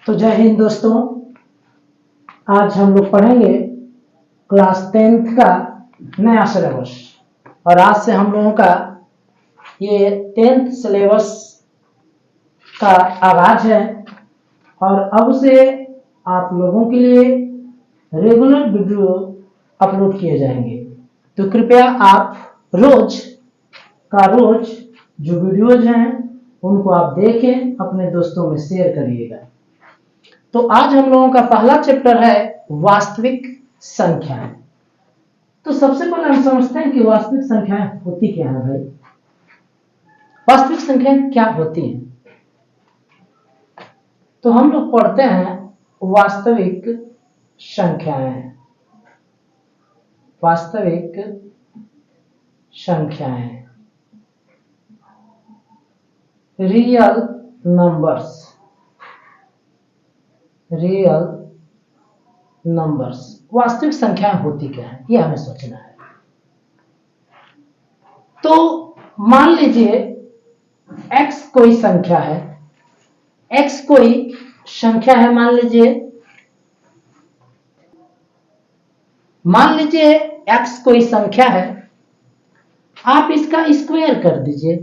तो जय हिंद दोस्तों, आज हम लोग पढ़ेंगे क्लास 10th का नया सिलेबस। और आज से हम लोगों का ये 10th सिलेबस का आगाज है और अब से आप लोगों के लिए रेगुलर वीडियो अपलोड किए जाएंगे। तो कृपया आप रोज जो वीडियोज हैं उनको आप देखें, अपने दोस्तों में शेयर करिएगा। तो आज हम लोगों का पहला चैप्टर है वास्तविक संख्याएं। तो सबसे पहले हम समझते हैं कि वास्तविक संख्याएं होती क्या है। भाई, वास्तविक संख्याएं क्या होती हैं? तो हम लोग पढ़ते हैं वास्तविक संख्याएं। वास्तविक संख्याएं, रियल नंबर्स। रियल नंबर्स वास्तविक संख्याएं होती क्या है, यह हमें सोचना है। तो मान लीजिए x कोई संख्या है, x कोई संख्या है। मान लीजिए x कोई संख्या है, आप इसका स्क्वायर कर दीजिए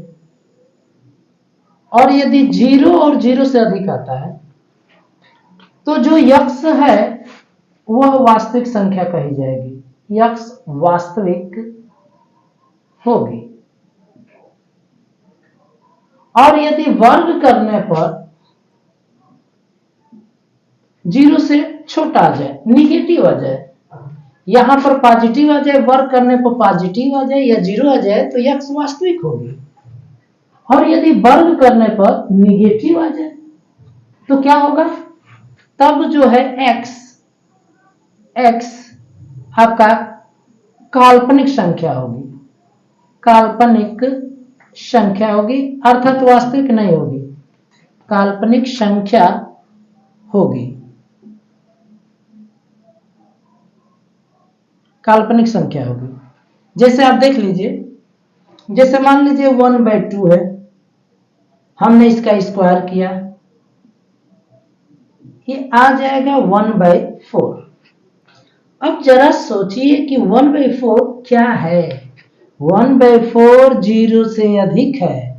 और यदि 0 और 0 से अधिक आता है तो जो x है वह वास्तविक संख्या कही जाएगी। x वास्तविक होगी। और यदि वर्ग करने पर 0 से छोटा आ जाए, निगेटिव आ जाए, यहां पर पॉजिटिव आ जाए, वर्ग करने पर पॉजिटिव आ जाए या 0 आ जाए तो x वास्तविक होगी। और यदि वर्ग करने पर निगेटिव आ जाए तो क्या होगा? तब जो है x आपका काल्पनिक संख्या होगी। काल्पनिक संख्या होगी अर्थात वास्तविक नहीं होगी, काल्पनिक संख्या होगी। काल्पनिक संख्या होगी। जैसे आप देख लीजिए, जैसे मान लीजिए 1/2 है, हमने इसका स्क्वायर किया, ये आ जाएगा 1/4। अब जरा सोचिए कि 1/4 क्या है। 1/4 0 से अधिक है।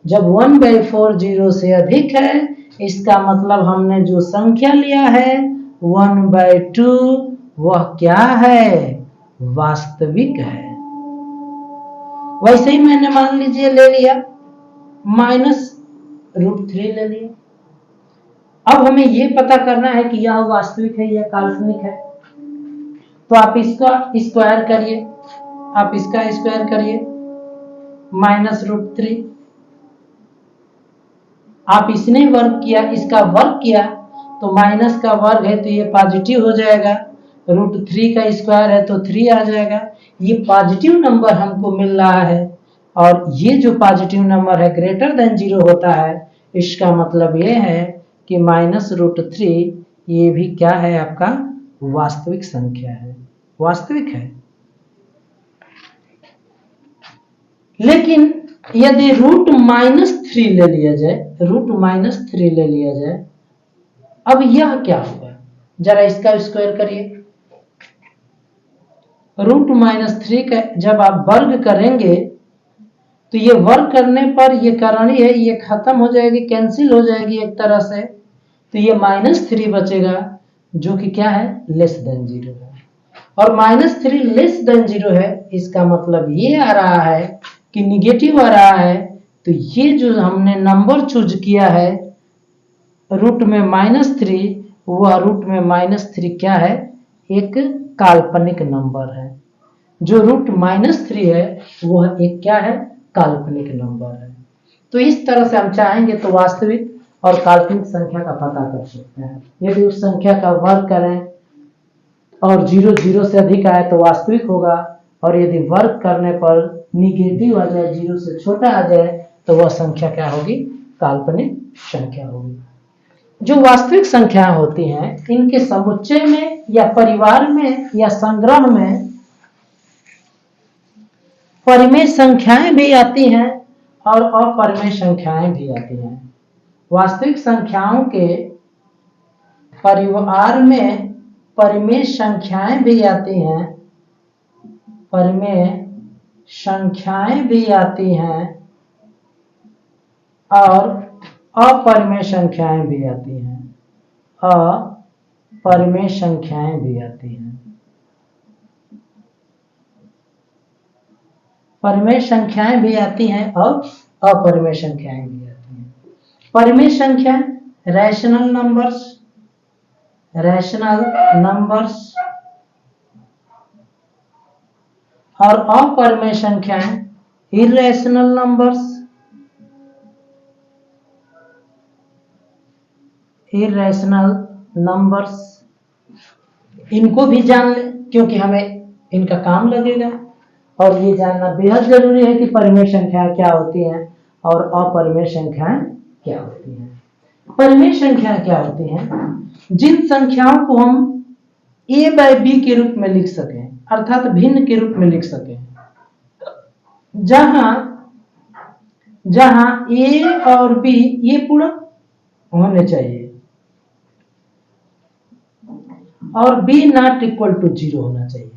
जब 1/4 0 से अधिक है, इसका मतलब हमने जो संख्या लिया है 1/2 वह क्या है? वास्तविक है। वैसे ही मैंने मान लीजिए ले लिया -√3 ले लिया। अब हमें यह पता करना है कि यह वास्तविक है या काल्पनिक है। तो आप इसका स्क्वायर करिए, आप इसका स्क्वायर करिए -√3। आप इसने वर्ग किया, इसका वर्ग किया तो माइनस का वर्ग है तो ये पॉजिटिव हो जाएगा। √3 का स्क्वायर है तो 3 आ जाएगा। ये पॉजिटिव नंबर हमको मिल रहा है और ये जो पॉजिटिव नंबर है ग्रेटर देन 0 होता है, इसका मतलब ये है कि -√3 ये भी क्या है? आपका वास्तविक संख्या है, वास्तविक है। लेकिन यदि √-3 ले लिया जाए, √-3 ले लिया जाए, अब यह क्या होगा? जरा इसका स्क्वायर करिए। √-3 का जब आप वर्ग करेंगे तो ये वर्ग करने पर ये करनी है, ये खत्म हो जाएगी, कैंसिल हो जाएगी एक तरह से, तो ये -3 बचेगा जो कि क्या है? लेस देन 0 है। और -3 लेस देन 0 है, इसका मतलब ये आ रहा है कि निगेटिव आ रहा है। तो ये जो हमने नंबर चूज किया है रूट में -3, वह रूट में -3 क्या है? एक काल्पनिक नंबर है। जो √-3 है वह एक क्या है? काल्पनिक नंबर है। तो इस तरह से हम चाहेंगे तो वास्तविक और काल्पनिक संख्या का पता कर सकते हैं। यदि उस संख्या का वर्ग करें और 0 से अधिक आए तो वास्तविक होगा, और यदि वर्ग करने पर निगेटिव आ जाए, 0 से छोटा आ जाए, तो वह संख्या क्या होगी? काल्पनिक संख्या होगी। जो वास्तविक संख्याएं होती हैं, इनके समुच्चय में या परिवार में या संग्रह में परिमेय संख्याएं भी आती हैं और अपरिमेय संख्याएं भी आती हैं। वास्तविक संख्याओं के परिवार में परिमेय संख्याएं भी आती हैं, परिमेय संख्याएं भी आती हैं और अपरिमेय संख्याएं भी आती हैं, अपरिमेय संख्याएं भी आती हैं। परिमेय संख्याएं भी आती हैं और अपरिमेय संख्याएं भी आती हैं। परिमेय संख्या रैशनल नंबर्स, रैशनल नंबर्स, और अपरिमेय संख्याएं इर्रेशनल नंबर्स, इर्रेशनल नंबर्स। इनको भी जान लें क्योंकि हमें इनका काम लगेगा और ये जानना बेहद जरूरी है कि परिमेय संख्याएं क्या होती हैं और अपरिमेय संख्याएं क्या होती हैं। परिमेय संख्याएं क्या होती हैं? जिन संख्याओं को हम a by b के रूप में लिख सकें, अर्थात भिन्न के रूप में लिख सकें, जहां जहां a और b ये पूरक होने चाहिए और b नॉट इक्वल टू 0 होना चाहिए।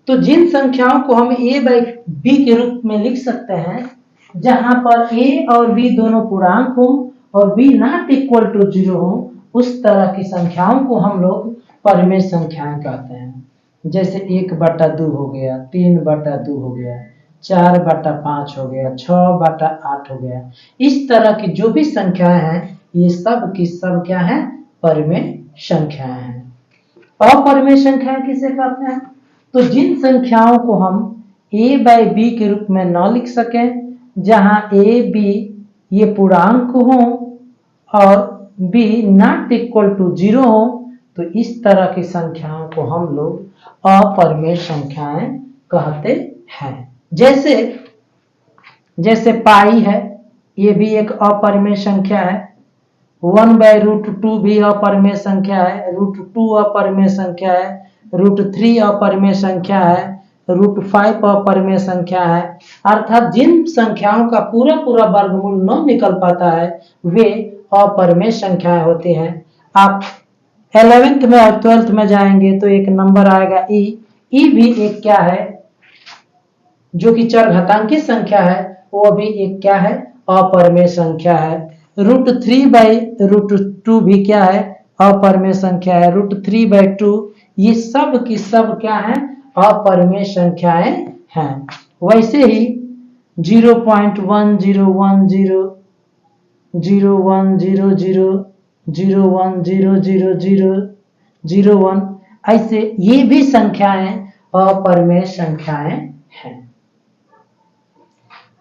तो जिन संख्याओं को हम a by b के रूप में लिख सकते हैं, जहां पर a और b दोनों पूर्णांक हो और b नॉट इक्वल टू 0 हो, उस तरह की संख्याओं को हम लोग परिमेय संख्याएं कहते हैं। जैसे 1/2 हो गया, 3/2 हो गया, 4/5 हो गया, 6/8 हो गया। इस तरह की जो भी संख्याएं हैं, ये सब की सब क्या है? परिमेय संख्याएं हैं। अपरिमेय संख्याएं किसे कहते हैं? तो जिन संख्याओं को हम a by b के रूप में न लिख सकें, जहां a b ये पूर्णांक हो और b नॉट इक्वल टू 0 हो, तो इस तरह की संख्याओं को हम लोग अपरिमेय संख्याएं कहते हैं। जैसे पाई है, ये भी एक अपरिमेय संख्या है। 1/√2 भी अपरिमेय संख्या है, √2 अपरिमेय संख्या है, √3 अपरिमेय संख्या है, √5 अपरिमेय संख्या है। अर्थात जिन संख्याओं का पूरा पूरा वर्गमूल न निकल पाता है, वे अपरिमेय संख्याएं होती हैं। आप 11th में और 12th में जाएंगे तो एक नंबर आएगा ई भी एक क्या है? जो कि चरघातांकी संख्या है, वो भी एक क्या है? अपरिमेय संख्या है। √3/√2 भी क्या है? अपरिमेय संख्या है। √3/2 ये सब की सब क्या है? अपरिमेय संख्याएं हैं। वैसे ही 0.1010 0100 01000001 ऐसे ये भी संख्याएं अपरिमेय संख्याएं हैं।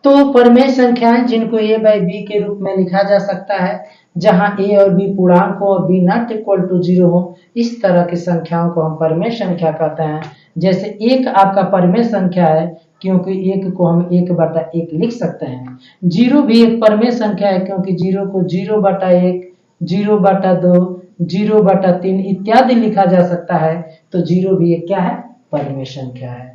तो परिमेय संख्याएं जिनको a by b के रूप में लिखा जा सकता है, जहां a और b पूर्णांक हो और b नॉट इक्वल टू 0 हो, इस तरह की संख्याओं को हम परिमेय संख्या कहते हैं। जैसे 1 आपका परिमेय संख्या है क्योंकि 1 को हम 1/1 लिख सकते हैं। 0 भी एक परिमेय संख्या है क्योंकि 0 को 0/1, 0/2, 0/3 इत्यादि लिखा जा सकता है। तो 0 भी एक क्या है? परिमेय संख्या है।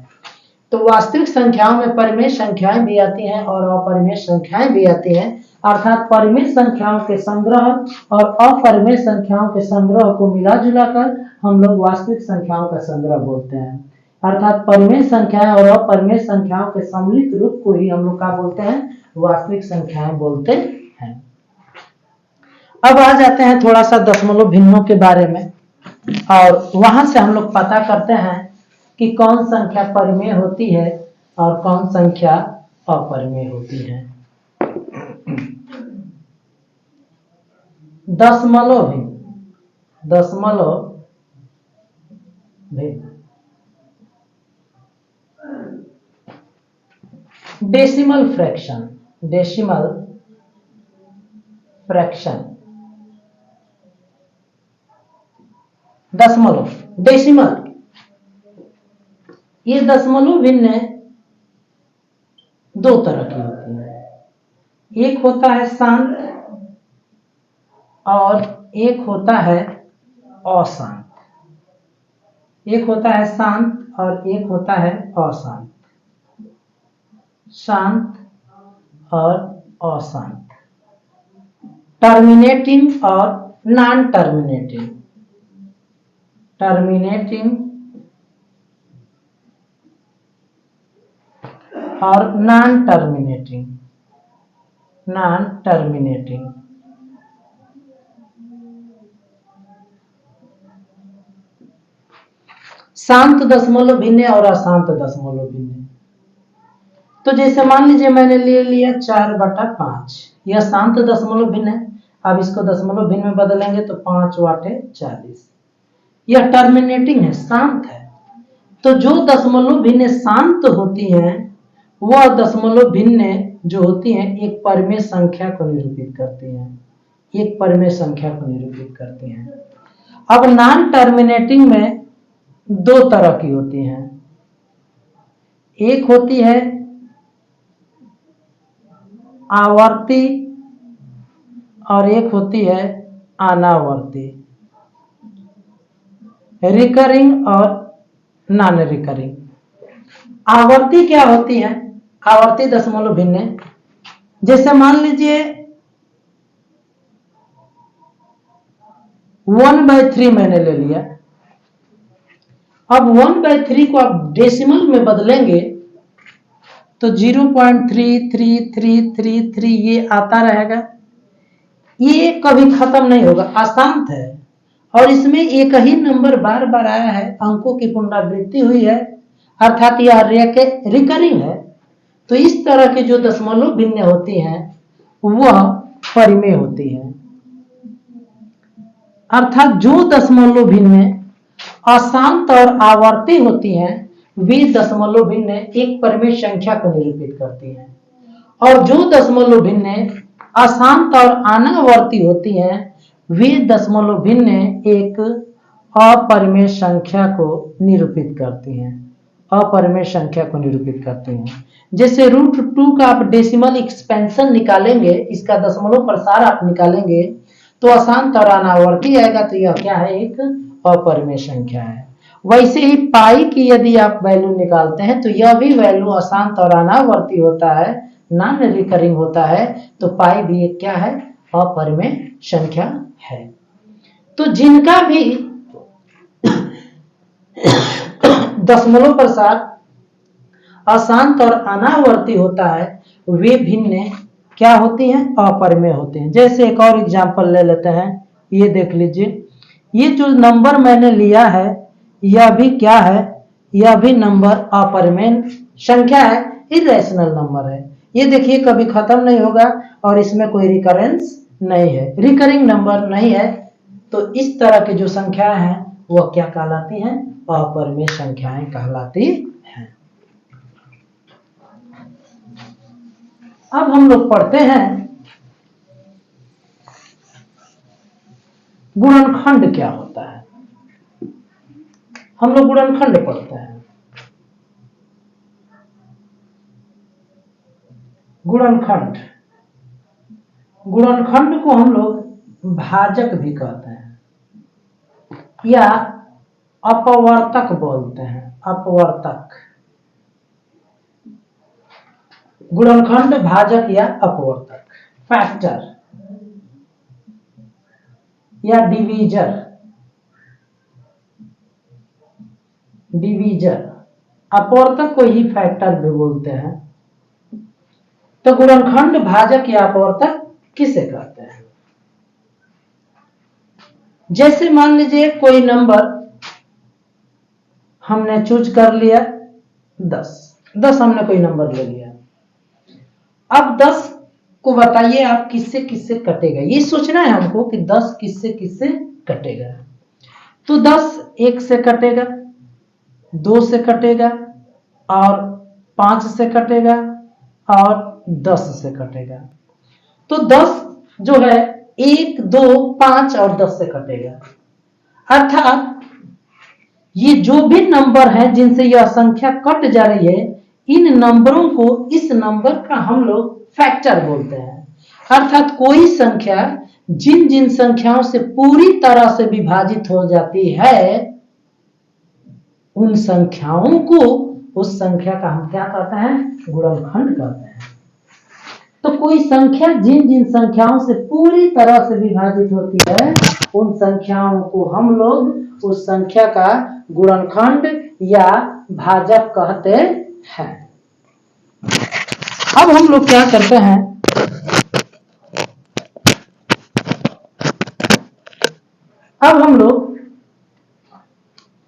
तो वास्तविक संख्याओं में परिमेय संख्याएं भी आती हैं और अपरिमेय संख्याएं भी आती हैं। अर्थात परिमेय संख्याओं के संग्रह और अपरिमेय संख्याओं के संग्रह को मिला जुलाकर हम लोग वास्तविक संख्याओं का संग्रह बोलते हैं। अर्थात परिमेय संख्याएं और अपरिमेय संख्याओं के सम्मिलित रूप को ही हम लोग क्या बोलते हैं? वास्तविक संख्याएं बोलते हैं। अब आ जाते हैं थोड़ा सा दशमलव भिन्नों के बारे में, और वहां से हम लोग पता करते हैं कि कौन संख्या परिमेय होती है और कौन संख्या अपरिमेय होती है। दशमलव भिन्न, दशमलव भिन्न, डेसिमल फ्रैक्शन, डेसिमल फ्रैक्शन, दशमलव, डेसिमल, ये दशमलव भिन्न दो तरह की होती है। एक होता है शांत और एक होता है अशांत। एक होता है शांत और एक होता है अशांत। शांत और अशांत, टर्मिनेटिंग और नॉन टर्मिनेटिंग, टर्मिनेटिंग और नॉन टर्मिनेटिंग, नॉन टर्मिनेटिंग। शांत दशमलव भिन्न और अशांत दशमलव भिन्न। तो जैसे मान लीजिए मैंने ले लिया 4/5, यह शांत दशमलव भिन्न है। अब इसको दशमलव भिन्न में बदलेंगे तो 5/40। यह टर्मिनेटिंग है, शांत है। तो जो दशमलव भिन्न शांत होती हैं वह दशमलव भिन्न जो होती हैं एक परिमेय संख्या को निरूपित करती हैं, एक परिमेय संख्या को निरूपित करती हैं। अब नॉन टर्मिनेटिंग में दो तरह की होती हैं, एक होती है आवर्ती और एक होती है अनावर्ती, रिकरिंग और नॉन रिकरिंग। आवर्ती क्या होती है? आवर्ती दशमलव भिन्न, जैसे मान लीजिए 1/3 मैंने ले लिया। अब 1/3 को आप डेसिमल में बदलेंगे तो 0.3333 ये आता रहेगा। ये कभी खत्म नहीं होगा, अशांत है और इसमें एक ही नंबर बार बार आया है, अंकों की पुनरावृत्ति हुई है, अर्थात यह रिकरिंग है। तो इस तरह की जो दशमलव भिन्न होती हैं वह परिमेय होती हैं, अर्थात जो दशमलव भिन्न अशांत और आवर्ती होती हैं वे दशमलव भिन्न एक परिमेय संख्या को निरूपित करती हैं, और जो दशमलव भिन्न अशांत और अनावर्ती होती हैं वे दशमलव भिन्न एक अपरिमेय संख्या को निरूपित करती हैं, अपरिमेय संख्या को निरूपित करती हैं। जैसे √2 का आप डेसिमल एक्सपेंशन निकालेंगे, इसका दशमलव प्रसार आप निकालेंगे तो अशांत और अनावर्ती आएगा, तो यह क्या है? एक अपरिमेय संख्या है। वैसे ही पाई की यदि आप वैल्यू निकालते हैं तो यह भी वैल्यू अशांत और अनावर्ती होता है, नॉन रिकरिंग होता है। तो पाई भी एक क्या है? अपरिमेय संख्या है। तो जिनका भी दशमलव प्रसार अशांत और अनावर्ती होता है वे भिन्न क्या होती हैं? अपरिमेय होते हैं। जैसे एक और एग्जांपल ले लेते हैं, ये देख लीजिए, ये जो नंबर मैंने लिया है यह भी क्या है? यह भी नंबर अपरिमेय संख्या है, इरेशनल नंबर है। ये देखिए कभी खत्म नहीं होगा और इसमें कोई रिकरेंस नहीं है, रिकरिंग नंबर नहीं है। तो इस तरह की जो संख्याएं हैं वह क्या कहलाती हैं? अपरिमेय संख्याएं कहलाती हैं। अब हम लोग पढ़ते हैं गुणनखंड क्या होता है। हम लोग गुणनखंड पढ़ते हैं। गुणनखंड, गुणनखंड को हम लोग भाजक भी कहते हैं या अपवर्तक बोलते हैं, अपवर्तक। गुणनखंड, भाजक या अपवर्तक, फैक्टर या डिवीजर, डिवीजर, अपवर्तक को ही फैक्टर भी बोलते हैं। तो गुणनखंड, भाजक या अपवर्तक किसे कहते हैं? जैसे मान लीजिए कोई नंबर हमने चूज कर लिया 10 हमने कोई नंबर ले लिया। अब 10 को बताइए आप किससे किससे कटेगा, ये सोचना है हमको कि 10 किससे किससे कटेगा। तो 10 1 से कटेगा, 2 से कटेगा और 5 से कटेगा और 10 से कटेगा। तो 10 जो है 1, 2, 5 और 10 से कटेगा। अर्थात ये जो भी नंबर है जिनसे यह संख्या कट जा रही है, इन नंबरों को, इस नंबर का हम लोग फैक्टर बोलते हैं। अर्थात कोई संख्या जिन जिन संख्याओं से पूरी तरह से विभाजित हो जाती है उन संख्याओं को, उस संख्या का हम क्या कहते हैं? गुणनखंड कहते हैं। तो कोई संख्या जिन जिन संख्याओं से पूरी तरह से विभाजित होती है उन संख्याओं को हम लोग उस संख्या का गुणनखंड या भाजक कहते हैं। अब हम लोग क्या करते हैं, अब हम लोग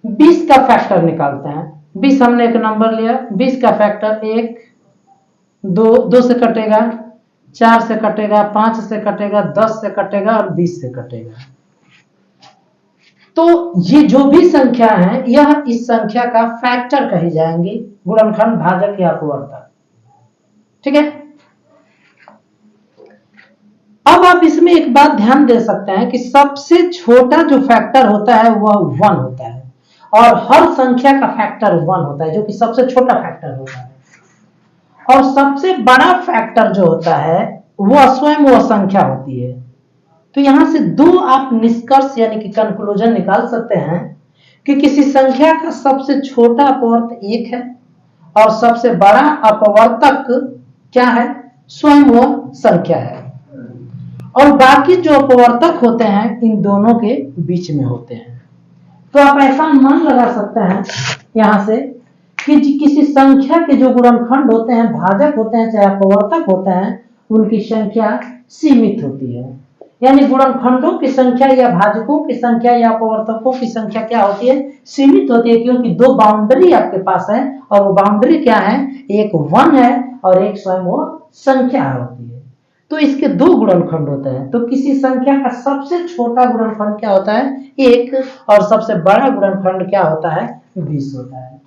20 का फैक्टर निकालते हैं। 20 हमने एक नंबर लिया, 20 का फैक्टर 1, 2 से कटेगा, 4 से कटेगा, 5 से कटेगा, 10 से कटेगा और 20 से कटेगा। तो ये जो भी संख्या है यह इस संख्या का फैक्टर कही जाएंगी, गुणनखंड, भाजक या अपवर्तक। ठीक है। अब आप इसमें एक बात ध्यान दे सकते हैं कि सबसे छोटा जो फैक्टर होता है वह 1 होता है और हर संख्या का फैक्टर 1 होता है, जो कि सबसे छोटा फैक्टर होता है। और सबसे बड़ा फैक्टर जो होता है वह स्वयं वह संख्या होती है। तो यहां से दो आप निष्कर्ष यानी कि कंक्लूजन निकाल सकते हैं कि किसी संख्या का सबसे छोटा अपवर्त 1 है और सबसे बड़ा अपवर्तक क्या है, स्वयं वह संख्या है। और बाकी जो अपवर्तक होते हैं इन दोनों के बीच में होते हैं। तो आप ऐसा अनुमान लगा सकते हैं यहां से कि किसी संख्या के जो गुणनखंड होते हैं, भाजक होते हैं, चाहे अपवर्तक होते हैं, उनकी संख्या सीमित होती है। यानी गुणनखंडों की संख्या या भाजकों की संख्या या अपवर्तकों की संख्या क्या होती है, सीमित होती है, क्योंकि दो बाउंड्री आपके पास है और वो बाउंड्री क्या है, एक 1 है और एक स्वयं वो संख्या होती है। तो इसके दो गुणनखंड होते हैं। तो किसी संख्या का सबसे छोटा गुणनखंड क्या होता है, 1, और सबसे बड़ा गुणनखंड क्या होता है, 20 होता है।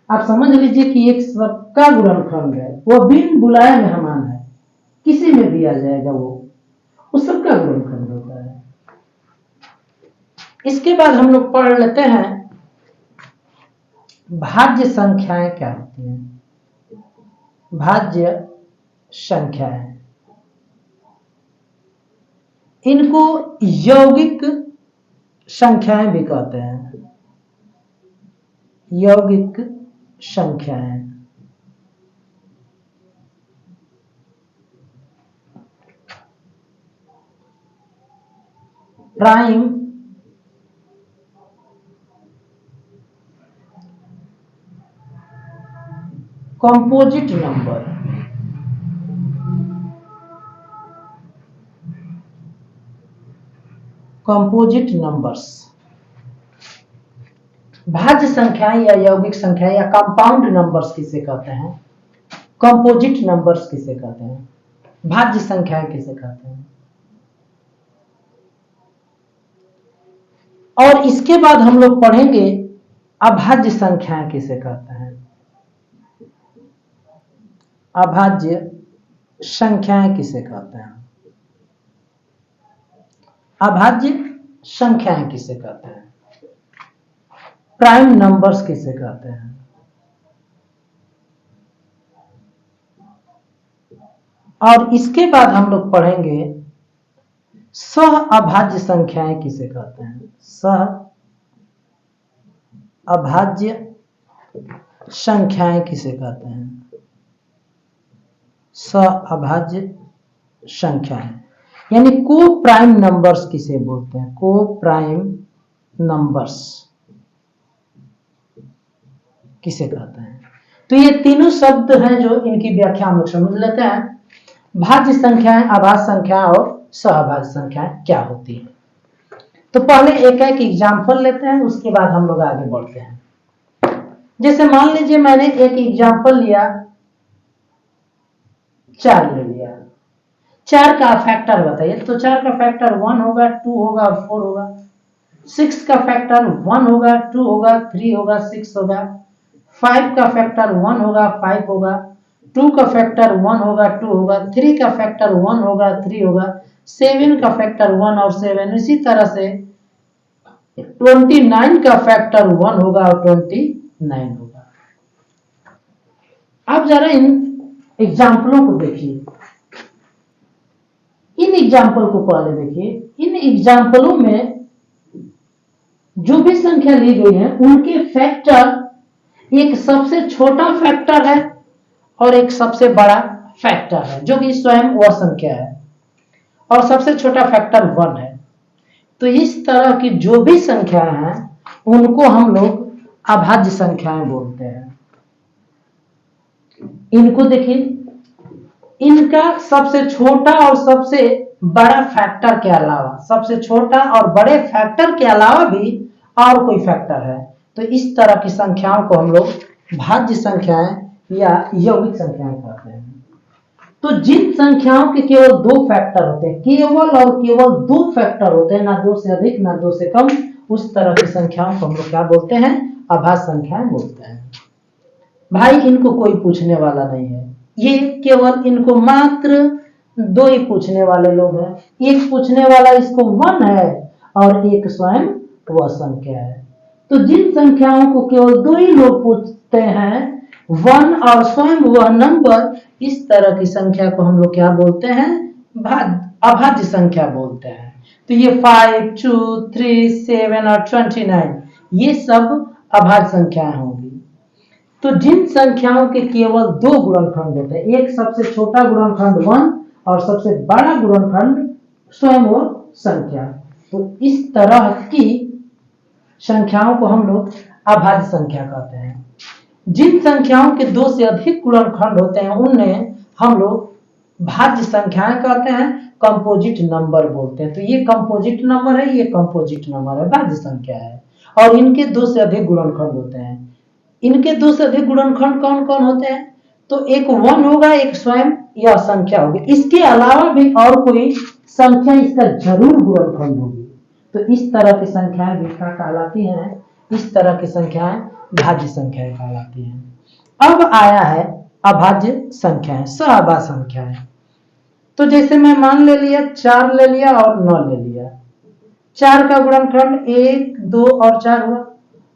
आप समझ लीजिए कि एक सबका गुणनखंड है, वो बिन बुलाए मेहमान है, किसी में भी आ जाएगा, वो सबका गुणनखंड होता है। इसके बाद हम लोग पढ़ लेते हैं भाज्य संख्याएं क्या होती हैं। भाज्य संख्याएं, इनको यौगिक संख्याएं भी कहते हैं। यौगिक संख्याएं, prime composite number, composite numbers. भाज्य संख्याएं या यौगिक संख्याएं या कंपाउंड नंबर्स किसे कहते हैं, कंपोजिट नंबर्स किसे कहते हैं, भाज्य संख्याएं किसे कहते हैं। और इसके बाद हम लोग पढ़ेंगे अभाज्य संख्याएं किसे कहते हैं। अभाज्य संख्याएं किसे कहते हैं, अभाज्य संख्याएं किसे कहते हैं, प्राइम नंबर्स किसे कहते हैं। और इसके बाद हम लोग पढ़ेंगे सह अभाज्य संख्याएं किसे कहते हैं। सह अभाज्य संख्याएं किसे कहते हैं, सह अभाज्य संख्याएं यानी को प्राइम नंबर्स किसे बोलते हैं, को प्राइम नंबर्स किसे कहते हैं। तो ये तीनों शब्द हैं जो इनकी व्याख्या हम लोग समझ लेते हैं। भाज्य संख्याएं, अभाज्य संख्या और सहभाज्य संख्याएं क्या होती है। तो पहले एक एक एग्जाम्पल लेते हैं, उसके बाद हम लोग आगे बढ़ते हैं। जैसे मान लीजिए मैंने एक एग्जाम्पल लिया, 4 ले लिया। 4 का फैक्टर बताइए। तो 4 का फैक्टर 1 होगा, 2 होगा, 4 होगा। 6 का फैक्टर 1 होगा, 2 होगा, 3 होगा, 6 होगा। 5 का फैक्टर 1 होगा, 5 होगा। 2 का फैक्टर 1 होगा, 2 होगा। 3 का फैक्टर 1 होगा, 3 होगा। 7 का फैक्टर 1 और 7। इसी तरह से 29 का फैक्टर 1 होगा और 29 होगा। अब जरा इन एग्जाम्पलों को देखिए, इन एग्जाम्पल को पहले देखिए। इन एग्जाम्पलों में जो भी संख्या ली गई है उनके फैक्टर, एक सबसे छोटा फैक्टर है और एक सबसे बड़ा फैक्टर है, जो कि स्वयं वह संख्या है, और सबसे छोटा फैक्टर 1 है। तो इस तरह की जो भी संख्याएं हैं उनको हम लोग अभाज्य संख्याएं बोलते हैं। इनको देखिए, इनका सबसे छोटा और सबसे बड़ा फैक्टर के अलावा, सबसे छोटा और बड़े फैक्टर के अलावा भी और कोई फैक्टर है, तो इस तरह की संख्याओं को हम लोग भाज्य संख्याएं या यौगिक संख्याएं कहते हैं। तो जिन संख्याओं के केवल 2 फैक्टर होते हैं, केवल और केवल 2 फैक्टर होते हैं, ना 2 से अधिक ना 2 से कम, उस तरह की संख्याओं को हम लोग क्या बोलते हैं? अभाज्य संख्याएं बोलते हैं। भाई इनको कोई पूछने वाला नहीं है, ये केवल इनको मात्र 2 ही पूछने वाले लोग हैं। एक पूछने वाला इसको 1 है और एक स्वयं वह संख्या है। तो जिन संख्याओं को केवल 2 ही लोग पूछते हैं, 1 और स्वयं वह नंबर, इस तरह की संख्या को हम लोग क्या बोलते हैं? अभाज्य संख्या बोलते हैं। तो ये 5, 2, 3, 7 और 29 ये सब अभाज्य संख्याएं होंगी। तो जिन संख्याओं के केवल 2 गुणनखंड होते हैं, एक सबसे छोटा गुणनखंड 1 और सबसे बड़ा गुणनखंड स्वयं वो संख्या, तो इस तरह की संख्याओं को हम लोग अभाज्य संख्या कहते हैं। जिन संख्याओं के 2 से अधिक गुणनखंड होते हैं उन्हें हम लोग भाज्य संख्याएं कहते हैं, कंपोजिट नंबर बोलते हैं। तो ये कंपोजिट नंबर है, ये कंपोजिट नंबर है, भाज्य संख्या है, और इनके 2 से अधिक गुणनखंड होते हैं। इनके 2 से अधिक गुणनखंड कौन कौन होते हैं? तो एक 1 होगा, एक स्वयं यह संख्या होगी, इसके अलावा भी और कोई संख्या इसका जरूर गुणनखंड होगी। तो इस तरह की संख्याएं भी क्या कहलाती हैं? इस तरह की संख्याएं भाज्य संख्याएं कहलाती हैं। अब आया है अभाज्य संख्याएं, सहअभाज्य संख्याएं। तो जैसे मैं मान ले लिया 4 ले लिया और 9 ले लिया, 4 का गुणनखंड 1, 2 और 4 हुआ,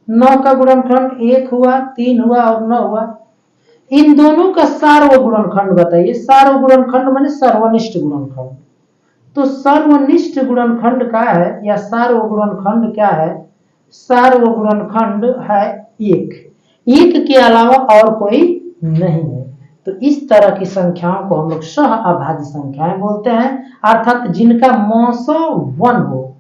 9 का गुणनखंड 1 हुआ, 3 हुआ और 9 हुआ। इन दोनों का सार्व गुणनखंड बताइए। सार्व गुणनखंड माने सर्वनिष्ठ गुणनखंड। तो सर्वनिष्ठ गुणनखंड क्या है या सार्व गुणनखंड क्या है? सार्व गुणनखंड है 1, 1 के अलावा और कोई नहीं है। तो इस तरह की संख्याओं को हम लोग सहअभाज्य संख्याएं बोलते हैं, अर्थात जिनका मौसव 1 हो।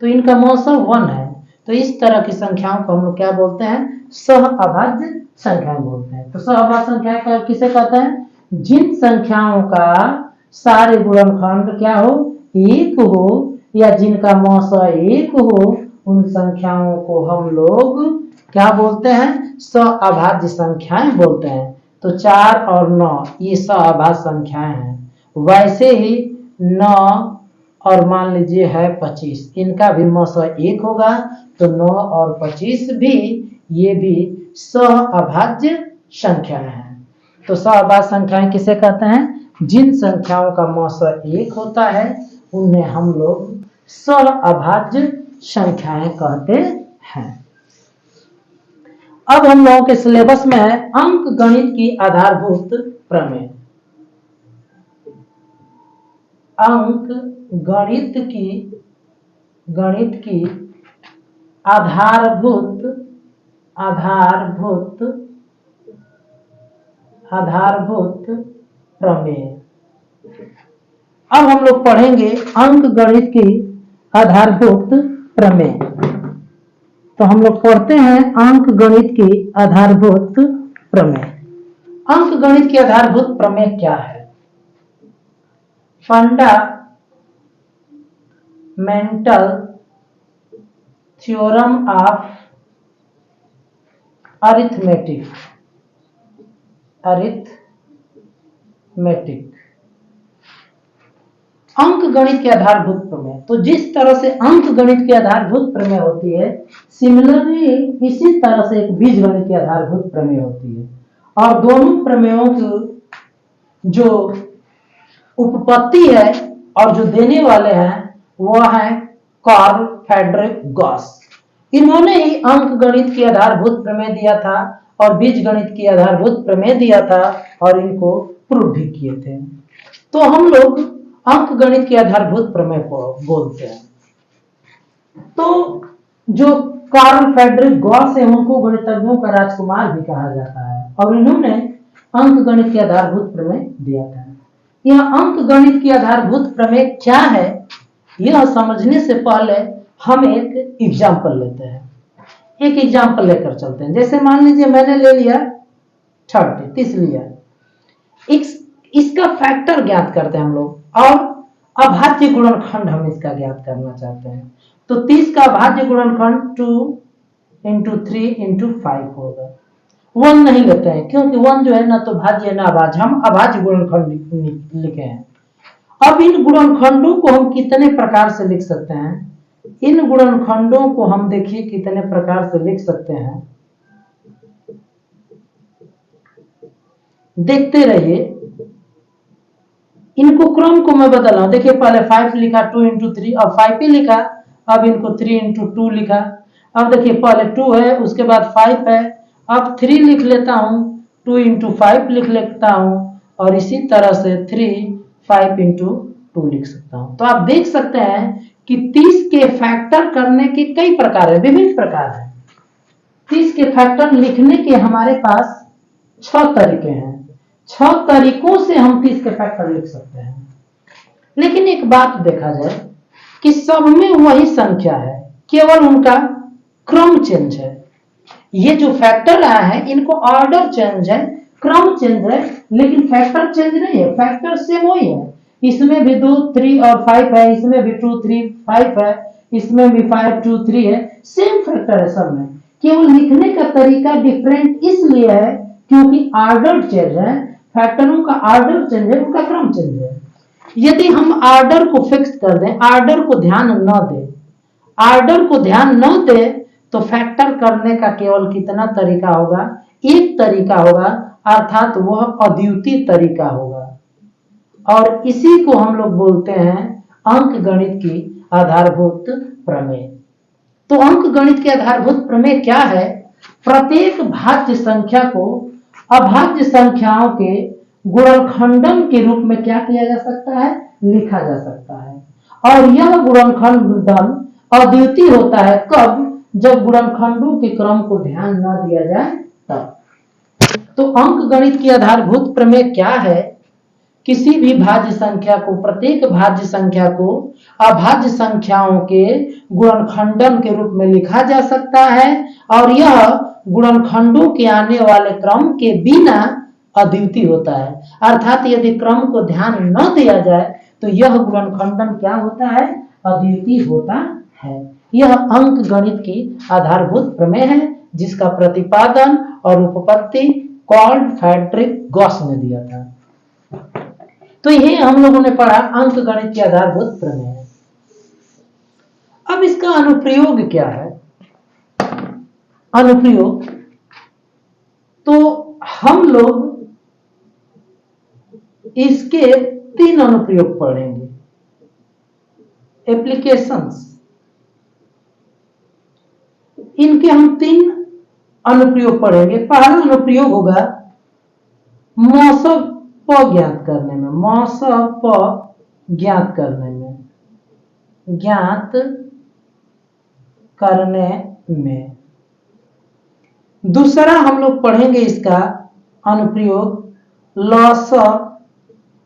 तो इनका मौसव 1 है, तो इस तरह की संख्याओं को हम लोग क्या बोलते हैं? सहअभाज्य संख्याएं बोलते हैं। तो सहअभाज्य संख्याएं किसे कहते हैं? जिन संख्याओं का सारे गुणनखंड क्या हो? 1 हो, या जिनका मौसव 1 हो, उन संख्याओं को हम लोग क्या बोलते हैं? सहअभाज्य संख्याएं बोलते हैं। तो 4 और 9 ये सहअभाज्य संख्याएं हैं। वैसे ही 9 और मान लीजिए है 25, इनका भी मौसव 1 होगा, तो 9 और 25 भी ये भी सहअभाज्य संख्याएं हैं। तो सहअभाज्य संख्याएं किसे कहते हैं? जिन संख्याओं का मौसव 1 होता है उन्हें हम लोग सहअभाज्य संख्याएं कहते हैं। अब हम लोगों के सिलेबस में है अंक गणित की आधारभूत प्रमेय। अंक गणित की आधारभूत प्रमेय। अब हम लोग पढ़ेंगे अंक गणित की आधारभूत प्रमेय। तो हम लोग पढ़ते हैं अंक गणित की आधारभूत प्रमेय। अंक गणित की आधारभूत प्रमेय क्या है? Fundamental theorem of arithmetic. अंक गणित के आधारभूत प्रमेय। तो जिस तरह से अंक गणित की आधारभूत प्रमेय होती है, सिमिलरली इसी तरह से एक बीजगणित की आधारभूत प्रमेय होती है, और दोनों प्रमेयों की जो उपपत्ति है और जो देने वाले हैं वह है कार्ल फ्रेडरिक गॉस। इन्होंने ही अंक गणित की आधारभूत प्रमेय दिया था और बीजगणित की आधारभूत प्रमेय दिया था, और इनको प्रूव भी किए थे। तो हम लोग अंक गणित की आधारभूत प्रमेय को बोलते हैं। तो जो कार्ल फ्रेडरिक गॉस है उनको गणितज्ञों का राजकुमार भी कहा जाता है, और इन्होंने अंक गणित के आधारभूत प्रमेय दिया था। यह अंक गणित की आधारभूत प्रमेय क्या है, यह समझने से पहले हम एक एग्जाम्पल लेते हैं। एक एग्जाम्पल लेकर चलते हैं। जैसे मान लीजिए मैंने ले लिया 30 लिया, इसका फैक्टर ज्ञात करते हैं हम लोग, और अभाज्य गुणनखंड हम इसका ज्ञात करना चाहते हैं। तो 30 का अभाज्य गुणनखंड 2 × 3 × 5 होगा। 1 नहीं लेते हैं क्योंकि 1 जो है ना तो भाज्य ना अभाज्य, हम अभाज्य गुणनखंड लिखे हैं। अब इन गुणनखंडों को हम कितने प्रकार से लिख सकते हैं? इन गुणनखंडों को हम देखिए कितने प्रकार से लिख सकते हैं, देखते रहिए। इनको क्रम को मैं बदल रहा हूं। देखिए पहले 5 लिखा, 2 × 3, अब 5 पे लिखा, अब इनको 3 × 2 लिखा। अब देखिए पहले 2 है, उसके बाद 5 है, अब 3 लिख लेता हूं, 2 × 5 लिख लेता हूं, और इसी तरह से 3 5 × 2 लिख सकता हूं। तो आप देख सकते हैं कि 30 के फैक्टर करने के कई प्रकार है, विभिन्न प्रकार है। 30 के फैक्टर लिखने के हमारे पास 6 तरीके हैं। 6 तरीकों से हम 30 के फैक्टर लिख सकते हैं। लेकिन एक बात देखा जाए कि सब में वही संख्या है, केवल उनका क्रम चेंज है। ये जो फैक्टर आया है इनको ऑर्डर चेंज है, क्रम चेंज है, लेकिन फैक्टर चेंज नहीं है, फैक्टर सेम वही है। इसमें भी 2 3 और 5 है, इसमें भी 2 3 5 है, इसमें भी 5 2 3 है, सेम फैक्टर है सब में। केवल लिखने का तरीका डिफरेंट इसलिए है क्योंकि ऑर्डर चेंज है, फैक्टरों का ऑर्डर चेंज है, उनका क्रम चेंज है। यदि हम ऑर्डर को फिक्स कर दें, ऑर्डर को ध्यान न दें, ऑर्डर को ध्यान न दें, तो फैक्टर करने का केवल कितना तरीका होगा? एक तरीका होगा, अर्थात वह अद्वितीय तरीका होगा। और इसी को हम लोग बोलते हैं अंक गणित की आधारभूत प्रमेय। तो अंक गणित की आधारभूत प्रमेय क्या है? प्रत्येक भाज्य संख्या को अभाज्य संख्याओं के गुणनखंडन के रूप में क्या किया जा सकता है? लिखा जा सकता है। और यह गुणनखंडन अद्वितीय होता है कब? जब गुणनखंडों के क्रम को ध्यान न दिया जाए तब। तो अंक गणित की आधारभूत प्रमेय क्या है? किसी भी भाज्य संख्या को, प्रत्येक भाज्य संख्या को अभाज्य संख्याओं के गुणनखंडन के रूप में लिखा जा सकता है, और यह गुणनखंडों के आने वाले क्रम के बिना अद्वितीय होता है। अर्थात यदि क्रम को ध्यान न दिया जाए तो यह गुणनखंडन क्या होता है? अद्वितीय होता है। यह अंक गणित की आधारभूत प्रमेय है, जिसका प्रतिपादन और उपपत्ति कार्ल फ्रेडरिक गॉस ने दिया था। तो यह हम लोगों ने पढ़ा अंक गणित की आधारभूत प्रमेय। अब इसका अनुप्रयोग क्या है? अनुप्रयोग तो हम लोग इसके 3 अनुप्रयोग पढ़ेंगे, एप्लीकेशंस। इनके हम 3 अनुप्रयोग पढ़ेंगे। पहला अनुप्रयोग होगा मौसम प ज्ञात करने में, मौसम प ज्ञात करने में, ज्ञात करने में। दूसरा हम लोग पढ़ेंगे इसका अनुप्रयोग लॉस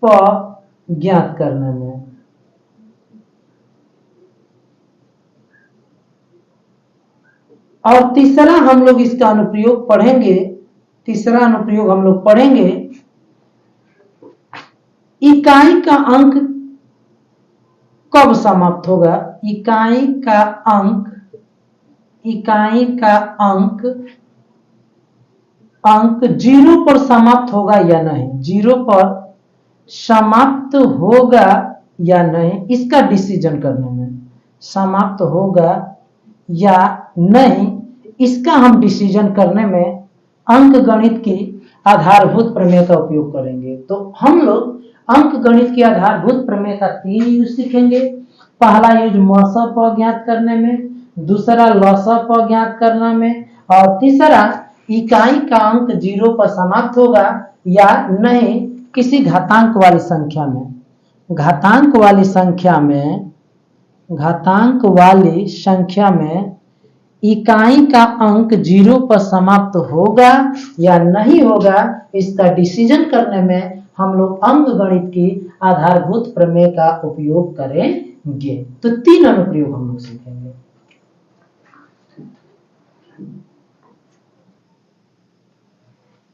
प ज्ञात करने में। और तीसरा हम लोग इसका अनुप्रयोग पढ़ेंगे, तीसरा अनुप्रयोग हम लोग पढ़ेंगे इकाई का अंक कब समाप्त होगा? इकाई का अंक, इकाई का अंक 0 पर समाप्त होगा या नहीं, 0 पर समाप्त होगा या नहीं, इसका डिसीजन करने में। समाप्त होगा या नहीं, इसका हम डिसीजन करने में अंक गणित की आधारभूत प्रमेय का उपयोग करेंगे। तो हम लोग अंक गणित की आधारभूत प्रमेय का 3 यूज सीखेंगे। पहला यूज मौसम प ज्ञात करने में, दूसरा लॉस प ज्ञात करने में, और तीसरा इकाई का अंक 0 पर समाप्त होगा या नहीं किसी घातांक वाली संख्या में। घातांक वाली संख्या में, घातांक वाली संख्या में इकाई का अंक 0 पर समाप्त होगा या नहीं होगा, इसका डिसीजन करने में हम लोग अंकगणित की आधारभूत प्रमेय का उपयोग करेंगे। तो 3 अनुप्रयोग हम लोग सीखेंगे।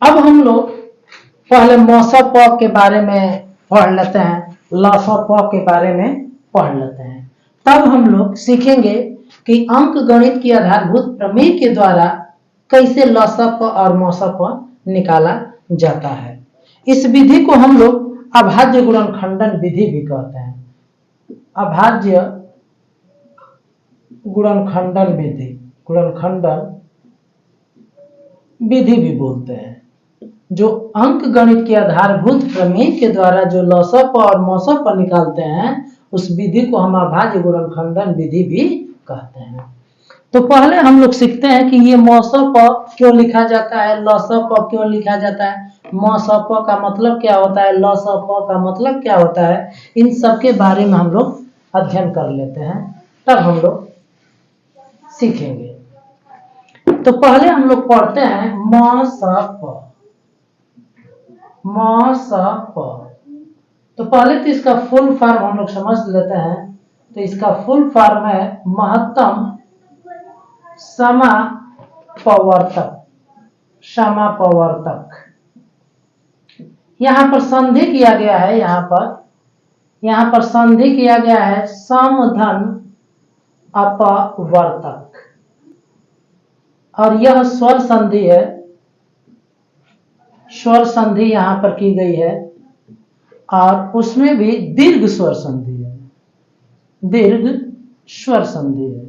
अब हम लोग पहले मौसा प के बारे में पढ़ लेते हैं, लसा प के बारे में पढ़ लेते हैं, तब हम लोग सीखेंगे कि अंकगणित की आधारभूत प्रमेय के द्वारा कैसे लसा प और मौसा प निकाला जाता है। इस विधि को हम लोग अभाज्य गुणनखंडन विधि भी कहते हैं, अभाज्य गुणनखंडन विधि, गुणनखंडन विधि भी बोलते हैं। जो अंकगणित के आधारभूत प्रमेय के द्वारा जो लसा प और मौसा प निकालते हैं, उस विधि को हम अभाज्य गुणनखंडन विधि भी कहते हैं। तो पहले हम लोग सीखते हैं कि ये मौसा प क्यों लिखा जाता है, लसा प क्यों लिखा जाता है, मौसा प का मतलब क्या होता है, लसा प का मतलब क्या होता है, इन सब के बारे में हम लोग अध्ययन कर लेते हैं, तब हम लोग सीखेंगे। तो पहले हम लोग पढ़ते हैं मौसा प, मौसा प। तो पहले तो इसका फुल फॉर्म हम लोग समझ लेते हैं। तो इसका फुल फॉर्म है महत्तम समापवर्तक, समापवर्तक। यहां पर संधि किया गया है, यहां पर संधि किया गया है समधन अपवर्तक, और यह स्वर संधि है, स्वर संधि यहां पर की गई है, और उसमें भी दीर्घ स्वर संधि है, दीर्घ स्वर संधि है।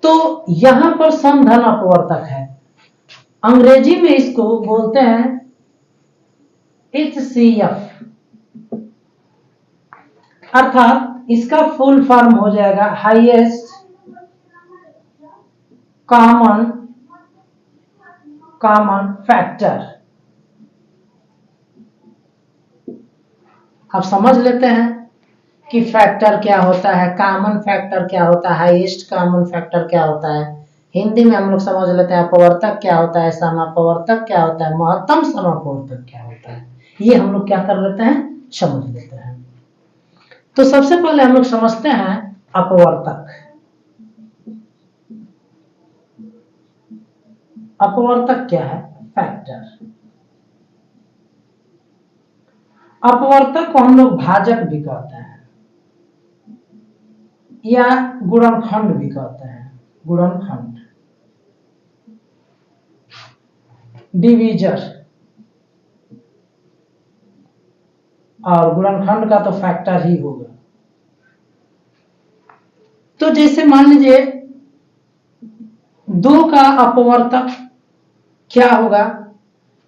तो यहां पर समधन अपवर्तक है, अंग्रेजी में इसको बोलते हैं HCF, अर्थात इसका फुल फॉर्म हो जाएगा हाईएस्ट कॉमन फैक्टर। अब समझ लेते हैं कि फैक्टर क्या होता है, कॉमन फैक्टर क्या होता है, हाईएस्ट कॉमन फैक्टर क्या होता है। हिंदी में हम लोग समझ लेते हैं अपवर्तक क्या होता है, समापवर्तक क्या होता है, महत्तम समापवर्तक क्या होता है। ये हम लोग क्या कर लेते हैं, समझ लेते हैं। तो सबसे पहले हम लोग समझते हैं अपवर्तक। अपवर्तक क्या है, फैक्टर। अपवर्तक को हम लोग भाजक भी कहते हैं या गुणनखंड भी कहते हैं, गुणनखंड, डिवीजर। और गुणनखंड का तो फैक्टर ही होगा। तो जैसे मान लीजिए 2 का अपवर्तक क्या होगा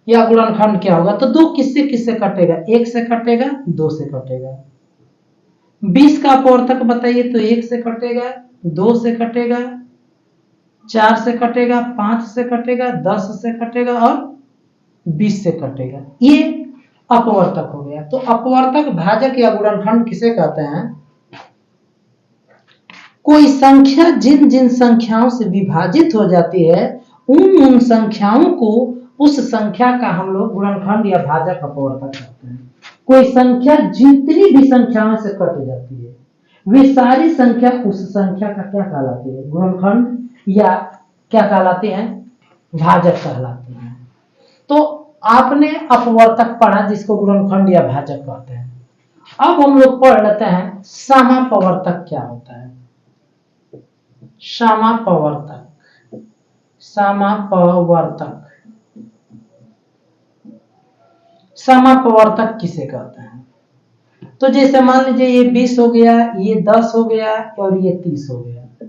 या गुणनखंड क्या होगा, तो 2 किससे किससे कटेगा, 1 से कटेगा, 2 से कटेगा। 20 का अपवर्तक बताइए, तो 1 से कटेगा, 2 से कटेगा, 4 से कटेगा, 5 से कटेगा, 10 से कटेगा और 20 से कटेगा। ये अपवर्तक हो गया। तो अपवर्तक भाजक या गुणनखंड किसे कहते हैं, कोई संख्या जिन जिन संख्याओं से विभाजित हो जाती है, उन संख्याओं को, उस संख्या का हम लोग गुणनखंड या भाजक अपवर्तक कहते हैं। कोई संख्या जितनी भी संख्याओं से कट जाती है, वे सारी संख्या उस संख्या का क्या कहलाती है, गुणनखंड या क्या कहलाते हैं, भाजक कहलाते हैं। तो आपने अपवर्तक पढ़ा जिसको गुणनखंड या भाजक कहते हैं। अब हम लोग पढ़ लेते हैं समापवर्तक क्या होता है। समापवर्तक, समापवर्तक, समापवर्तक किसे कहते हैं। तो जैसे मान लीजिए ये 20 हो गया, ये 10 हो गया और ये 30 हो गया।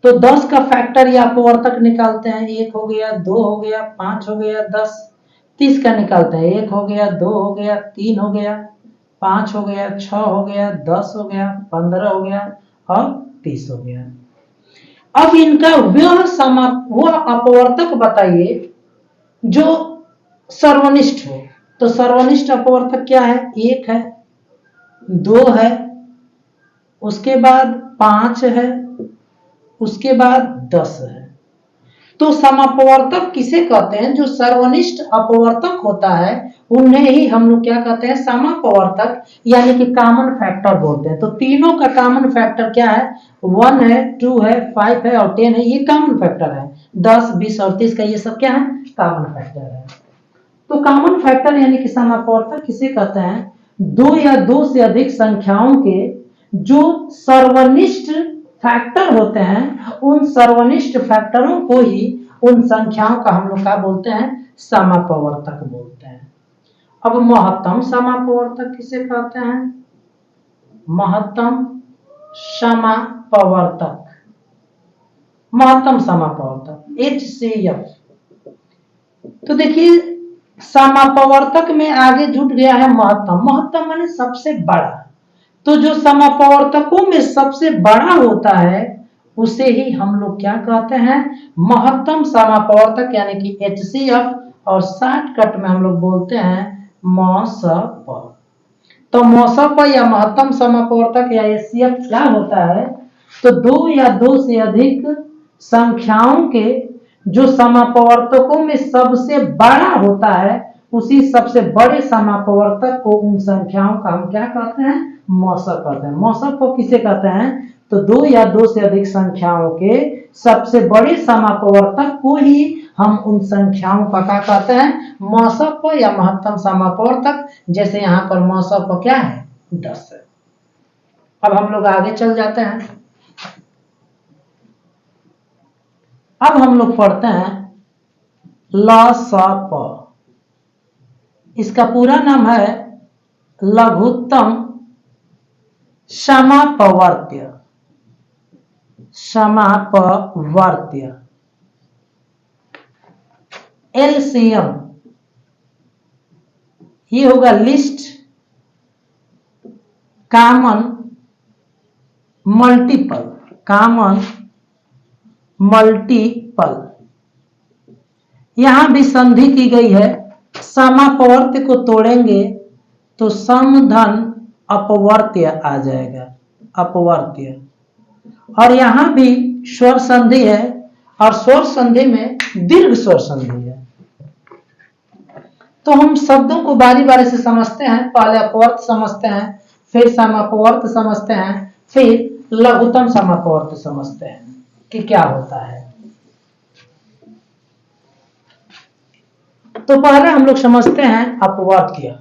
तो 10 का फैक्टर या अपवर्तक निकालते हैं, 1 हो गया, 2 हो गया, 5 हो गया, 10। 30 का निकालते हैं, 1 हो गया, 2 हो गया, 3 हो गया, 5 हो गया, 6 हो गया, 10 हो गया, 15 हो गया और 30 हो गया। अब इनका वह अपवर्तक बताइए जो सर्वनिष्ठ हो। तो सर्वनिष्ठ अपवर्तक क्या है, 1 है, 2 है, उसके बाद 5 है, उसके बाद 10 है। तो समापवर्तक किसे कहते हैं? जो सर्वनिष्ठ अपवर्तक होता है उन्हें ही हम लोग क्या कहते हैं? समापवर्तक, यानी कि कॉमन फैक्टर बोलते हैं। तो तीनों का कॉमन फैक्टर क्या है? 1 है, 2 है, 5 है और 10 है। ये कॉमन फैक्टर है। 10, 20 और 30 का ये सब क्या है? कॉमन फैक्टर है। तो कॉमन फैक्टर यानी कि समापवर्तक किसे कहते हैं? दो या दो से अधिक संख्याओं के जो सर्वनिष्ठ फैक्टर होते हैं, उन सर्वनिष्ठ फैक्टरों को ही, उन संख्याओं का हम लोग क्या बोलते हैं? समापवर्तक बोलते हैं। अब महत्तम समापवर्तक किसे कहते हैं? महत्तम समापवर्तक, महत्तम समापवर्तक HCF। तो देखिए समापवर्तक में आगे जुट गया है महत्तम। महत्तम माने सबसे बड़ा। तो जो समापवर्तकों में सबसे बड़ा होता है उसे ही हम लोग क्या कहते हैं? महत्तम समापवर्तक यानी कि HCF, और शॉर्टकट में हम लोग बोलते हैं MSP। तो MSP या महत्तम समापवर्तक या HCF क्या होता है? तो दो या दो से अधिक संख्याओं के जो समापवर्तकों में सबसे बड़ा होता है, उसी सबसे बड़े समापवर्तक को, उन संख्याओं का हम क्या कहते हैं? MSP कहते हैं। MSP को किसे कहते हैं? तो दो या दो से अधिक संख्याओं के सबसे बड़े समापवर्तक को ही हम उन संख्याओं का क्या कहते हैं? MSP या महत्तम समापवर्तक। जैसे यहाँ पर MSP क्या है? 10 है। अब हम लोग आगे चल जाते हैं। अब हम लोग पढ़ते हैं LSP। इसका पूरा नाम है लघुत्तम समापवर्त्य। समापवर्त्य LCM ये होगा list common multiple. Common multiple, यहां भी संधि की गई है। समापवर्त्य को तोड़ेंगे तो समधन अपवर्त्य आ जाएगा, अपवर्त्य। और यहां भी स्वर संधि है, और स्वर संधि में दीर्घ स्वर संधि है। तो हम शब्दों को बारी बारी से समझते हैं। पहले अपवर्त समझते हैं, फिर समापवर्त समझते हैं, फिर लघुत्तम समापवर्त समझते हैं कि क्या होता है। तो पहले हम लोग समझते हैं अपवर्त्य।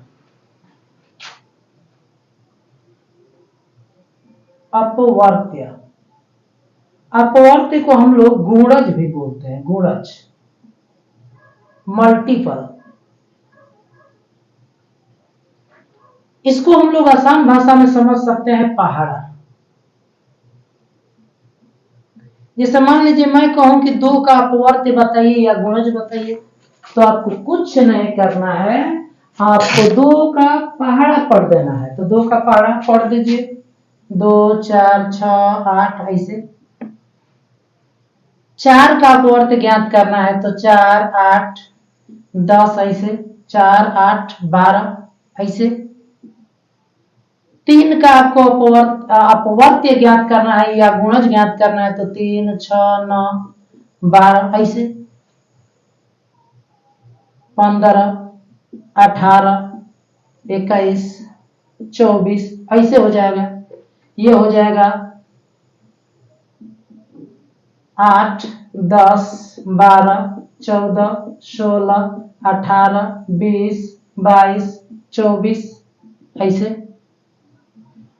अपवर्त्य, अपवर्त्य को हम लोग गुणज भी बोलते हैं। गुणज, मल्टीपल। इसको हम लोग आसान भाषा में समझ सकते हैं पहाड़ा। जैसे मान लीजिए मैं कहूं कि 2 का अपवर्त्य बताइए या गुणज बताइए, तो आपको कुछ नहीं करना है, आपको 2 का पहाड़ा पढ़ देना है। तो 2 का पहाड़ा पढ़ दीजिए। 2, 4, 6, 8 ऐसे। 4 का अपवर्त्य ज्ञात करना है तो 4, 8, 10 ऐसे। 4, 8, 12 ऐसे। 3 का आपको अपवर्त्य ज्ञात करना है या गुणज ज्ञात करना है तो 3, 6, 9, 12 ऐसे। 15, 18, 21, 24 ऐसे हो जाएगा। ये हो जाएगा 8, 10, 12, 14, 16, 18, 20, 22, 24 ऐसे।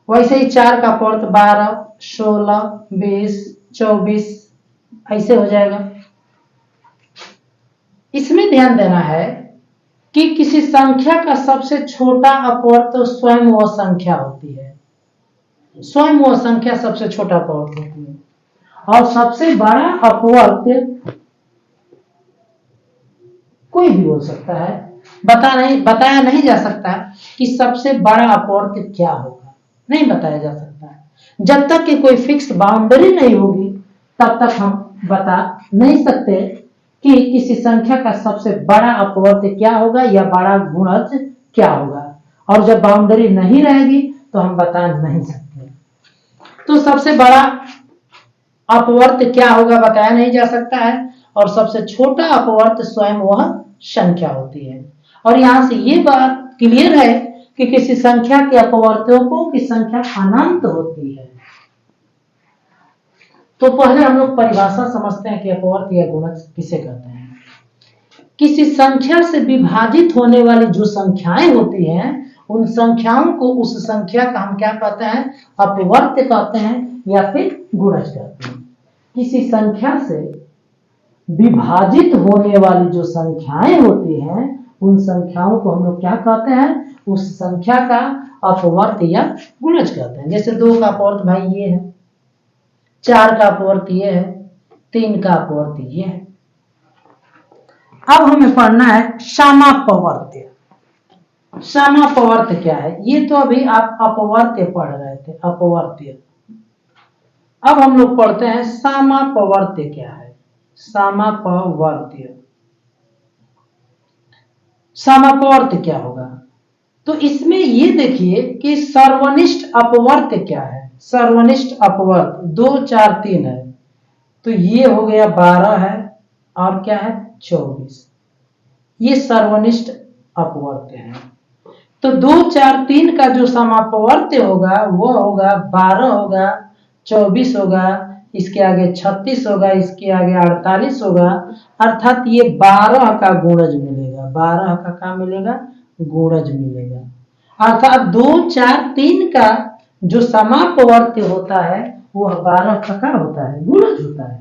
वैसे ही 4 का अपवर्त्य 12, 16, 20, 24 ऐसे हो जाएगा। इसमें ध्यान देना है कि किसी संख्या का सबसे छोटा अपवर्त्य स्वयं वह संख्या होती है। स्वयं वह संख्या सबसे छोटा अपवर्त्य होती है, और सबसे बड़ा अपवर्त्य कोई भी हो सकता है। बताया नहीं जा सकता कि सबसे बड़ा अपवर्त्य क्या होगा, नहीं बताया जा सकता है। जब तक कि कोई फिक्स बाउंड्री नहीं होगी तब तक हम बता नहीं सकते कि किसी संख्या का सबसे बड़ा अपवर्त्य क्या होगा या बड़ा गुणज क्या होगा। और जब बाउंड्री नहीं रहेगी तो हम बता नहीं सकते। तो सबसे बड़ा अपवर्त क्या होगा बताया नहीं जा सकता है, और सबसे छोटा अपवर्त स्वयं वह संख्या होती है। और यहां से ये बात क्लियर है कि किसी संख्या के अपवर्तकों की संख्या अनंत होती है। तो पहले हम लोग परिभाषा समझते हैं कि अपवर्त या गुणज किसे कहते हैं। किसी संख्या से विभाजित होने वाली जो संख्याएं होती हैं, उन संख्याओं को, उस संख्या का हम क्या कहते हैं, अपवर्त कहते हैं या फिर गुणज कहते हैं। किसी संख्या से विभाजित होने वाली जो संख्याएं होती हैं, उन संख्याओं को हम लोग क्या कहते हैं, उस संख्या का अपवर्त या गुणज कहते हैं। जैसे 2 का अपवर्त भाई ये है, 4 का अपवर्त ये है, 3 का अपवर्त ये है। अब हमें पढ़ना है समापवर्त्य। समापवर्त्य क्या है, ये तो अभी आप अपवर्त्य पढ़ रहे थे, अपवर्त्य। अब हम लोग पढ़ते हैं समापवर्त्य क्या है। समापवर्त्य, समापवर्त्य क्या होगा, तो इसमें ये देखिए कि सर्वनिष्ठ अपवर्त्य क्या है। सर्वनिष्ठ अपवर्त 2 4 3 है, तो ये हो गया 12 है और क्या है 24, ये सर्वनिष्ठ अपवर्त्य है। तो 2 4 3 का जो समापवर्त्य होगा वो होगा 12 होगा, 24 होगा, इसके आगे 36 होगा, इसके आगे 48 होगा, अर्थात ये 12 का गुणज मिलेगा। 12 का क्या मिलेगा, गुणज मिलेगा। अर्थात 2 4 3 का जो समापवर्त्य होता है वह 12 का क्या होता है, गुणज होता है।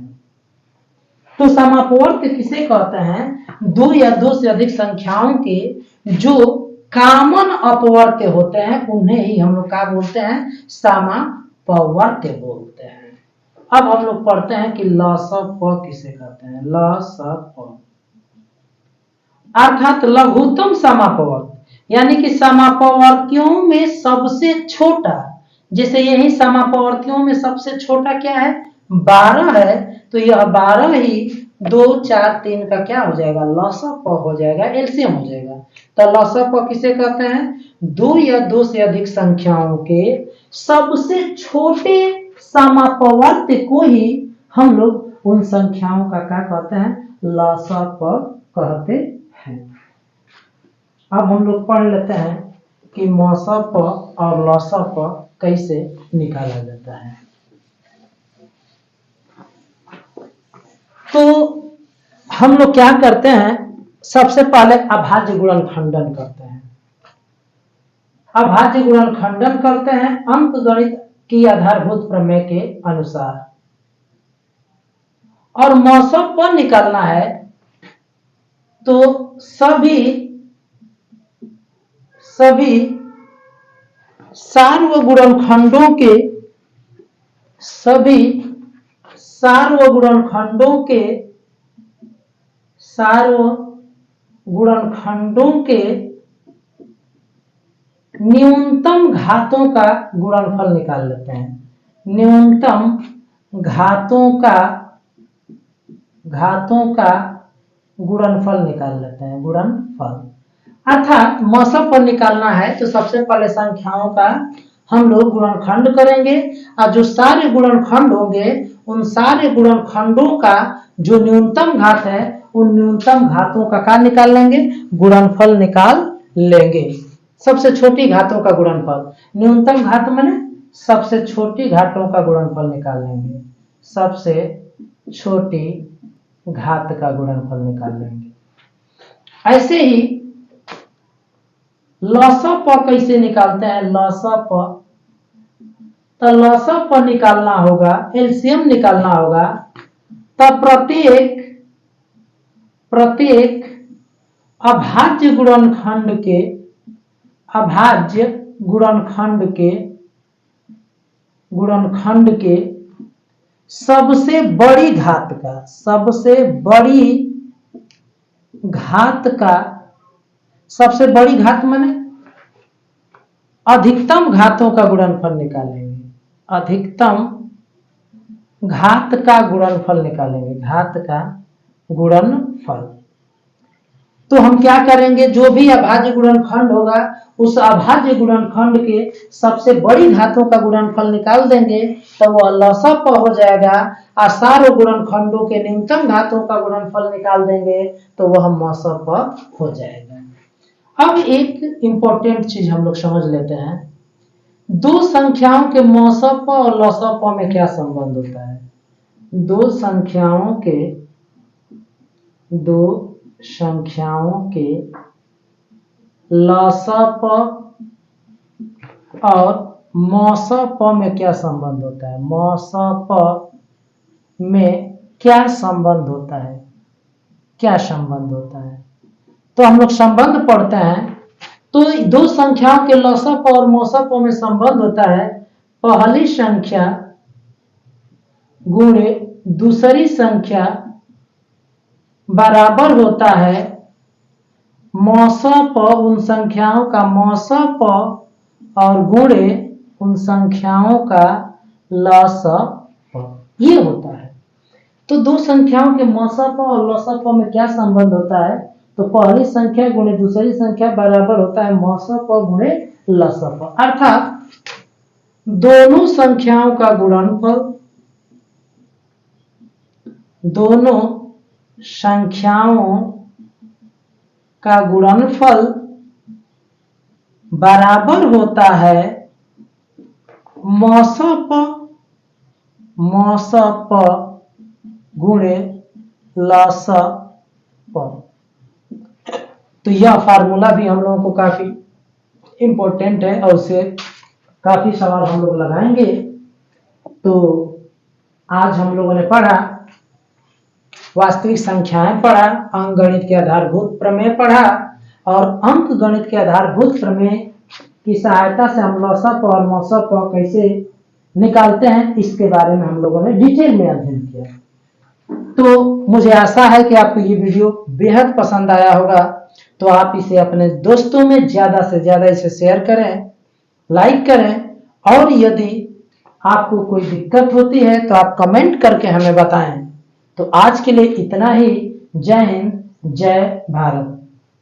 तो समापवर्त्य किसे कहते हैं, 2 या 2 से अधिक संख्याओं के जो कॉमन अपवर्त्य होते हैं उन्हें ही हम लोग क्या बोलते हैं, समापवर्त्य बोलते हैं। अब हम लोग पढ़ते हैं कि लसप किसे कहते हैं। लसप अर्थात लघुत्तम समापवर्त, यानी कि समापवर्तियों में सबसे छोटा। जैसे यही समापवर्तियों में सबसे छोटा क्या है, 12 है, तो यह 12 ही 2 4 3 का क्या हो जाएगा, लसप हो जाएगा, एलसीएम हो जाएगा। तो लसप किसे कहते हैं, 2 या 2 से अधिक संख्याओं के सबसे छोटे समापवर्त्य को ही हम लोग उन संख्याओं का क्या कहते हैं, लसप कहते हैं। अब हम लोग पढ़ लेते हैं कि मसप और लसप कैसे निकाला जाता है। तो हम लोग क्या करते हैं, सबसे पहले अभाज्य गुणनखंडन करते हैं। अभाज्य गुणनखंडन करते हैं अंकगणित की आधारभूत प्रमेय के अनुसार। और मसप पर निकालना है तो सभी सार्वगुणनखंडों के न्यूनतम घातों का गुणनफल निकाल लेते हैं। न्यूनतम घातों का गुणनफल निकाल लेते हैं, गुणनफल। अर्थात मसप पर निकालना है तो सबसे पहले संख्याओं का हम लोग गुणनखंड करेंगे, और जो सारे गुणनखंड होंगे उन सारे गुणनखंडों का जो न्यूनतम घात है उन न्यूनतम घातों का क्या निकाल लेंगे, गुणनफल निकाल लेंगे। सबसे छोटी घातों का गुणनफल, न्यूनतम घात माने सबसे छोटी घातों का गुणनफल निकाल लेंगे, सबसे छोटी घात का गुणनफल निकाल लेंगे। ऐसे ही लसप कैसे निकालते हैं, लसप तो लसप निकालना होगा, एलसीएम निकालना होगा, तब प्रत्येक अभाज्य गुणनखंड के सबसे बड़ी घात माने अधिकतम घातों का गुणनफल निकालेंगे, अधिकतम घात का गुणनफल निकालेंगे, घात का गुणनफल। तो हम क्या करेंगे, जो भी अभाज्य गुणनखंड होगा उस अभाज्य गुणनखंड के सबसे बड़ी घातों का गुणनफल निकाल देंगे, तो वह लसप हो जाएगा। असारों गुणनखंडों के न्यूनतम घातों का गुणनफल निकाल देंगे तो वह मौसा प हो जाएगा। अब एक इंपॉर्टेंट चीज हम लोग समझ लेते हैं, दो संख्याओं के मौसा प और लौसा प में क्या संबंध होता है। दो संख्याओं के लौसा प और मौसा प में क्या संबंध होता है। मौसा प में क्या संबंध होता है, क्या संबंध होता है। तो हम लोग संबंध पढ़ते हैं, तो दो संख्याओं के लौसा प और मौसा प में संबंध होता है पहली संख्या गुणे दूसरी संख्या बराबर होता है मौसा प उन संख्याओं का मौसा प और गुणे उन संख्याओं का लौसा प, ये होता है। तो दो संख्याओं के मौसा प और लौसा प में क्या संबंध होता है, तो पहली संख्या गुणे दूसरी संख्या बराबर होता है मौसा प गुणे लौसा प, अर्थात दोनों संख्याओं का गुणनफल, दोनों संख्याओं का गुणनफल बराबर होता है मौसा प गुणे लौसा प। तो यह फार्मूला भी हम लोगों को काफी इंपॉर्टेंट है और उससे काफी सवाल हम लोग लगाएंगे। तो आज हम लोगों ने पढ़ा वास्तविक संख्याएं पढ़ा, अंक गणित के आधारभूत प्रमेय पढ़ा और अंक गणित के आधारभूत प्रमेय की सहायता से हम लौसा प और मौसा प कैसे निकालते हैं इसके बारे में हम लोगों ने डिटेल में अध्ययन किया। तो मुझे आशा है कि आपको ये वीडियो बेहद पसंद आया होगा। तो आप इसे अपने दोस्तों में ज्यादा से ज्यादा इसे शेयर करें, लाइक करें और यदि आपको कोई दिक्कत होती है तो आप कमेंट करके हमें बताएं। तो आज के लिए इतना ही। जय हिंद, जय भारत।